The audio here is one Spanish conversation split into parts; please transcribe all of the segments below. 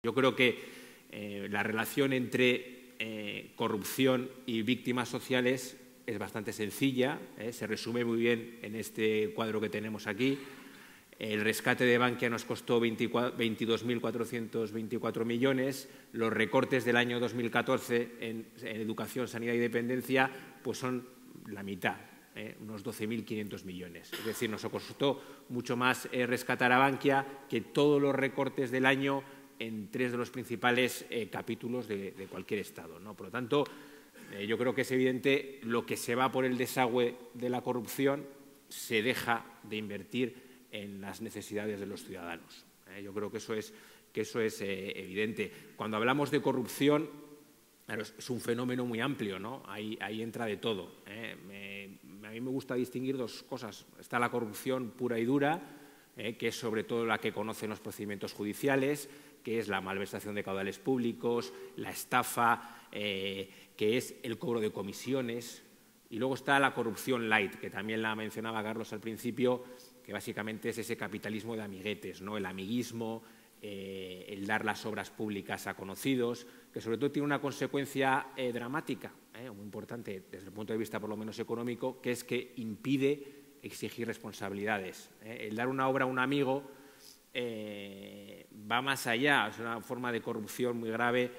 Yo creo que la relación entre corrupción y víctimas sociales es bastante sencilla, se resume muy bien en este cuadro que tenemos aquí. El rescate de Bankia nos costó 22.424 millones, los recortes del año 2014 en educación, sanidad y dependencia pues son la mitad, unos 12.500 millones. Es decir, nos costó mucho más rescatar a Bankia que todos los recortes del año en tres de los principales capítulos de cualquier Estado, ¿no? Por lo tanto, yo creo que es evidente lo que se va por el desagüe de la corrupción se deja de invertir en las necesidades de los ciudadanos. Yo creo que eso es evidente. Cuando hablamos de corrupción, claro, es un fenómeno muy amplio, ¿no? Ahí entra de todo. A mí me gusta distinguir dos cosas. Está la corrupción pura y dura, que es sobre todo la que conocen los procedimientos judiciales, que es la malversación de caudales públicos, la estafa, que es el cobro de comisiones. Y luego está la corrupción light, que también la mencionaba Carlos al principio, que básicamente es ese capitalismo de amiguetes, ¿no? El amiguismo, el dar las obras públicas a conocidos, que sobre todo tiene una consecuencia dramática, muy importante desde el punto de vista por lo menos económico, que es que impide exigir responsabilidades. El dar una obra a un amigo va más allá, es una forma de corrupción muy grave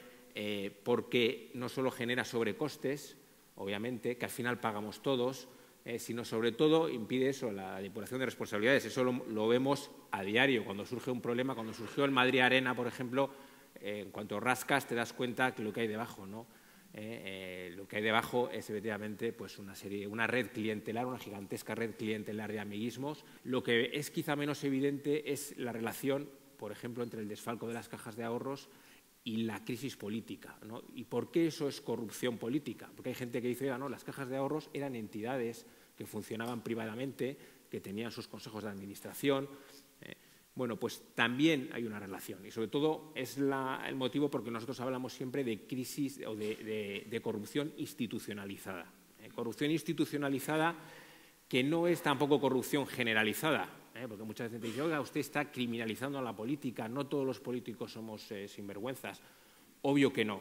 porque no solo genera sobrecostes, obviamente, que al final pagamos todos, sino sobre todo impide eso, la depuración de responsabilidades. Eso lo vemos a diario. Cuando surge un problema, cuando surgió el Madrid Arena, por ejemplo, en cuanto rascas te das cuenta de lo que hay debajo, ¿no? Lo que hay debajo es efectivamente pues una red clientelar, una gigantesca red clientelar de amiguismos. Lo que es quizá menos evidente es la relación, por ejemplo, entre el desfalco de las cajas de ahorros y la crisis política, ¿no? ¿Y por qué eso es corrupción política? Porque hay gente que dice, no, las cajas de ahorros eran entidades que funcionaban privadamente, que tenían sus consejos de administración. Bueno, pues también hay una relación y sobre todo es el motivo porque nosotros hablamos siempre de crisis o de corrupción institucionalizada. Corrupción institucionalizada que no es tampoco corrupción generalizada, porque muchas veces dice, oiga, usted está criminalizando a la política, no todos los políticos somos sinvergüenzas. Obvio que no,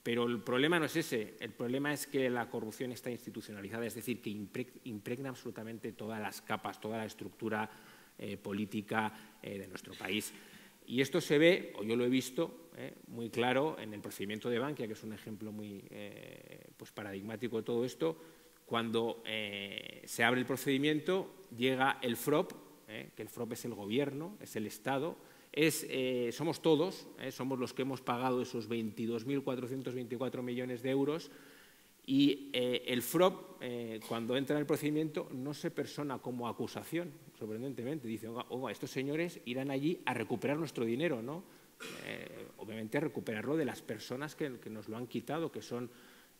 pero el problema no es ese, el problema es que la corrupción está institucionalizada, es decir, que impregna absolutamente todas las capas, toda la estructura política de nuestro país. Y esto se ve, o yo lo he visto, muy claro en el procedimiento de Bankia, que es un ejemplo muy pues paradigmático de todo esto. Cuando se abre el procedimiento, llega el FROP, que el FROP es el gobierno, es el Estado, somos todos, somos los que hemos pagado esos 22.424 millones de euros. Y el FROP, cuando entra en el procedimiento, no se persona como acusación, sorprendentemente. Dice, oiga, estos señores irán allí a recuperar nuestro dinero, ¿no? Obviamente a recuperarlo de las personas que nos lo han quitado, que son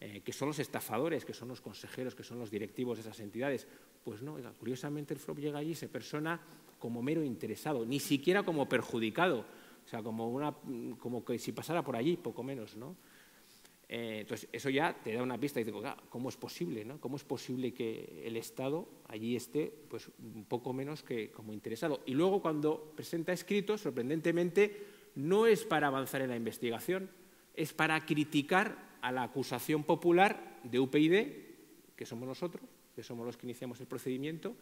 los estafadores, que son los consejeros, que son los directivos de esas entidades. Pues no, oiga, curiosamente el FROP llega allí y se persona como mero interesado, ni siquiera como perjudicado, o sea, como que si pasara por allí, poco menos, ¿no? Entonces, eso ya te da una pista y dices, ¿cómo es posible, ¿no? ¿Cómo es posible que el Estado allí esté pues, un poco menos que como interesado? Y luego, cuando presenta escritos, sorprendentemente, no es para avanzar en la investigación, es para criticar a la acusación popular de UPyD, que somos nosotros, que somos los que iniciamos el procedimiento,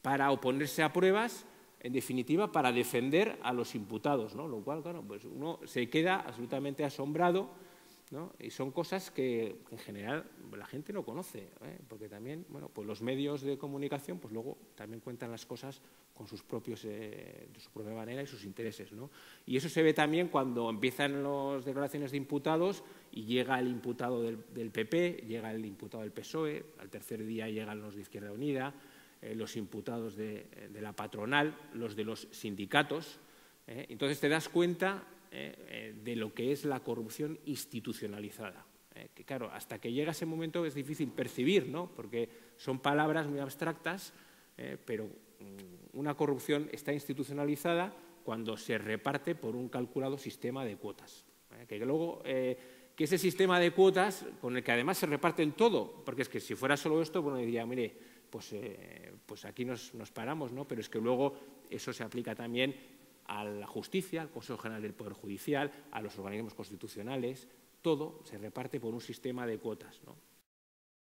para oponerse a pruebas, en definitiva, para defender a los imputados, ¿no? Lo cual, claro, pues uno se queda absolutamente asombrado, ¿no? Y son cosas que en general la gente no conoce, porque también, bueno, pues los medios de comunicación pues luego también cuentan las cosas con sus propios, de su propia manera y sus intereses, ¿no? Y eso se ve también cuando empiezan las declaraciones de imputados y llega el imputado del PP, llega el imputado del PSOE, al tercer día llegan los de Izquierda Unida, los imputados de la patronal, los de los sindicatos. Entonces te das cuenta de lo que es la corrupción institucionalizada. Que claro, hasta que llega ese momento es difícil percibir, ¿no? Porque son palabras muy abstractas, pero una corrupción está institucionalizada cuando se reparte por un calculado sistema de cuotas. Que luego, que ese sistema de cuotas, con el que además se reparten todo, porque es que si fuera solo esto, bueno, diría, mire, pues aquí nos paramos, ¿no? Pero es que luego eso se aplica también a la justicia, al Consejo General del Poder Judicial, a los organismos constitucionales, todo se reparte por un sistema de cuotas, ¿no?